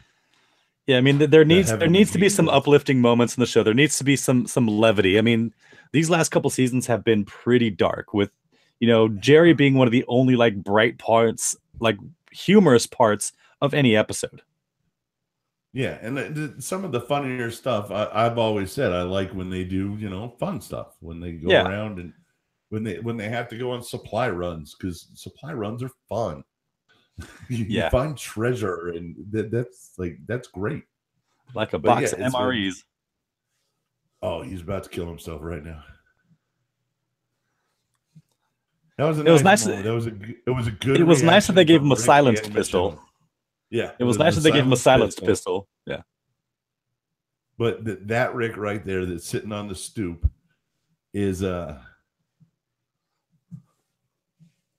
Yeah, I mean, there needs to be some uplifting moments in the show. There needs to be some levity. I mean, these last couple seasons have been pretty dark, with Jerry being one of the only like bright parts, like humorous parts of any episode. Yeah, and some of the funnier stuff I've always said I like when they do fun stuff when they go around and when they have to go on supply runs, because supply runs are fun. You find treasure, and that's great. Like a box of MREs. Oh, he's about to kill himself right now. That was nice. It was a good. It was nice that they gave him a silenced pistol. Yeah, it was nice that they gave him a silenced pistol. Yeah, but that Rick right there that's sitting on the stoop is wow,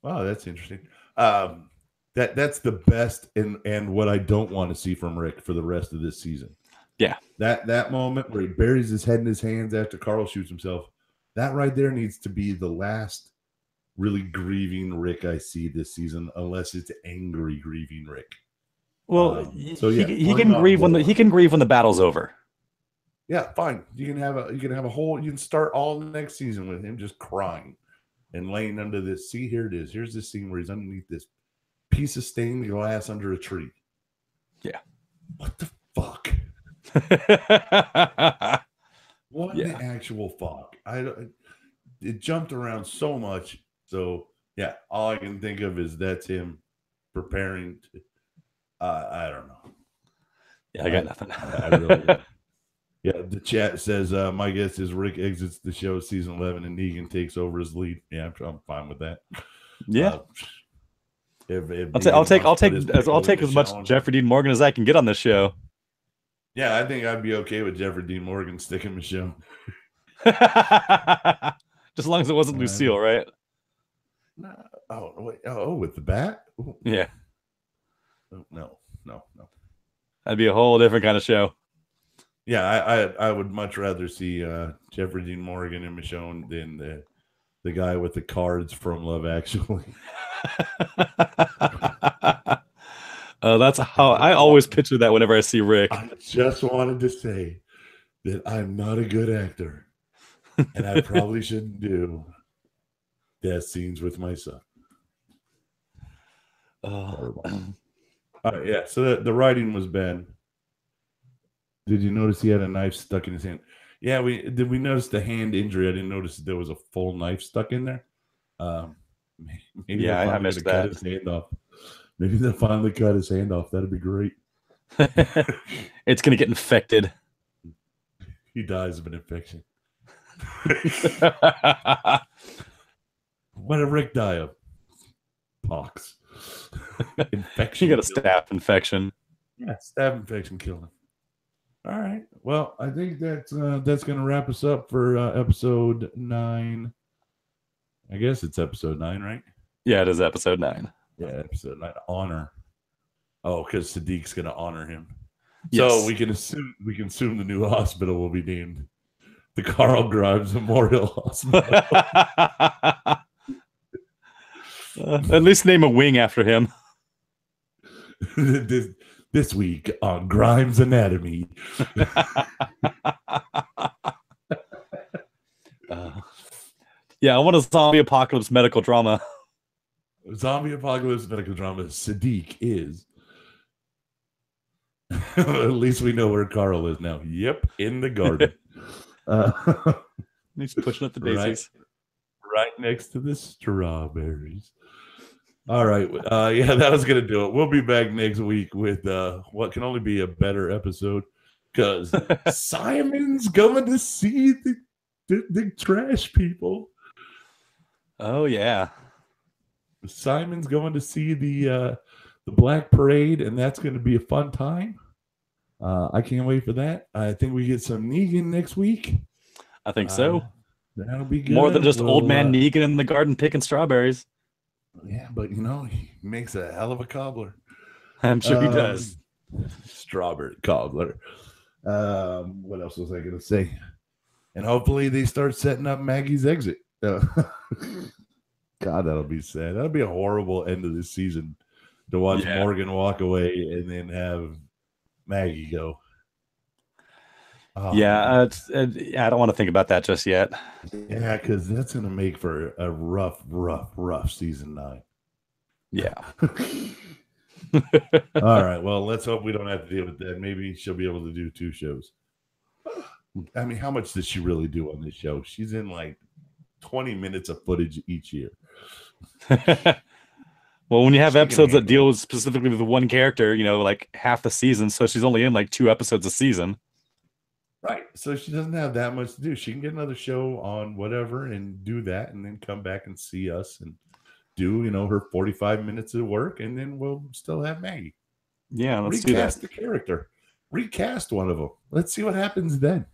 that's interesting. That's the best and what I don't want to see from Rick for the rest of this season. Yeah, that moment where he buries his head in his hands after Carl shoots himself, that right there needs to be the last really grieving Rick I see this season, unless it's angry grieving Rick. Well, he can grieve when the battle's over. Yeah, fine. You can have a whole. You can start all next season with him just crying and laying under this. See, here it is. Here's this scene where he's underneath this piece of stained glass under a tree. Yeah. What the fuck? What the actual fuck? It jumped around so much. So yeah, all I can think of is that's him preparing to. I don't know. Yeah, I got nothing. I really don't. Yeah, the chat says my guess is Rick exits the show season 11 and Negan takes over his lead. Yeah, I'm fine with that. Yeah. I'll take as much Jeffrey Dean Morgan as I can get on this show. Yeah, I think I'd be okay with Jeffrey Dean Morgan sticking the show. Just as long as it wasn't Lucille, right? Oh, wait. Oh, with the bat? Ooh. Yeah. No. That'd be a whole different kind of show. Yeah, I would much rather see Jeffrey Dean Morgan and Michonne than the guy with the cards from Love Actually. That's how I always picture that whenever I see Rick. I just wanted to say that I'm not a good actor, and I probably shouldn't do death scenes with my son. All right, yeah. So the writing was bad. Did you notice he had a knife stuck in his hand? Yeah, we notice the hand injury. I didn't notice there was a full knife stuck in there. Maybe I missed that. Cut his hand off. Maybe they'll finally cut his hand off. That'd be great. It's gonna get infected. He dies of an infection. What did Rick die of? Pox. Infection. He got a staph infection. Yeah, staph infection killed him. All right. Well, I think that's going to wrap us up for episode 9. I guess it's episode 9, right? Yeah, it is episode 9. Yeah, episode 9. Honor. Oh, because Sadiq's going to honor him. Yes. So we can assume the new hospital will be named the Carl Grimes Memorial Hospital. At least name a wing after him. This week on Grimes Anatomy. Yeah, I want a zombie apocalypse medical drama. Zombie apocalypse medical drama. Sadiq is. At least we know where Carl is now. Yep, in the garden. He's pushing up the daisies. Right next to the strawberries. All right. Yeah, that was going to do it. We'll be back next week with what can only be a better episode because Simon's going to see the trash people. Oh, yeah. Simon's going to see the Black Parade, and that's going to be a fun time. I can't wait for that. I think we get some Negan next week. I think so. That'll be good. More than just old man Negan in the garden picking strawberries. Yeah, but he makes a hell of a cobbler. I'm sure he does. Strawberry cobbler. What else was I going to say? And hopefully they start setting up Maggie's exit. God, that'll be sad. That'll be a horrible end of this season to watch Morgan walk away and then have Maggie go. Oh, yeah, I don't want to think about that just yet. Yeah, because that's going to make for a rough season 9. Yeah. All right. Well, let's hope we don't have to deal with that. Maybe she'll be able to do 2 shows. I mean, how much does she really do on this show? She's in like 20 minutes of footage each year. Well, when you have She can episodes that handle deal specifically with one character, like half the season, so she's only in like 2 episodes a season. Right. So she doesn't have that much to do. She can get another show on whatever and do that and then come back and see us and do, her 45 minutes of work, and then we'll still have Maggie. Yeah, let's Recast do the character. Recast one of them. Let's see what happens then.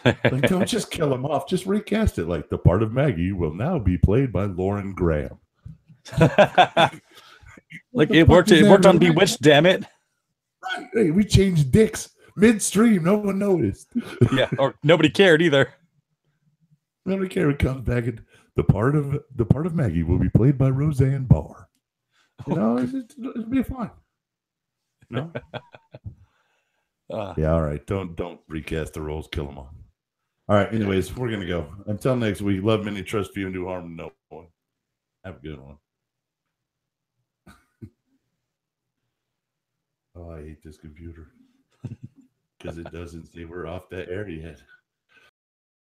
Like, don't just kill him off. Just recast it. Like, the part of Maggie will now be played by Lauren Graham. that. Like, it worked on Bewitched, damn it. Right. Hey, we changed dicks midstream. No one noticed. Yeah, or nobody cared either. Nobody cared. It comes back, and the part of Maggie will be played by Roseanne Barr. It'll be fun. No. Yeah. All right. Don't recast the roles. Kill them all. All right. Anyways, we're gonna go. Until next week. Love many, trust few, and do harm to no one. Have a good one. Oh, I hate this computer because it doesn't say we're off that air yet.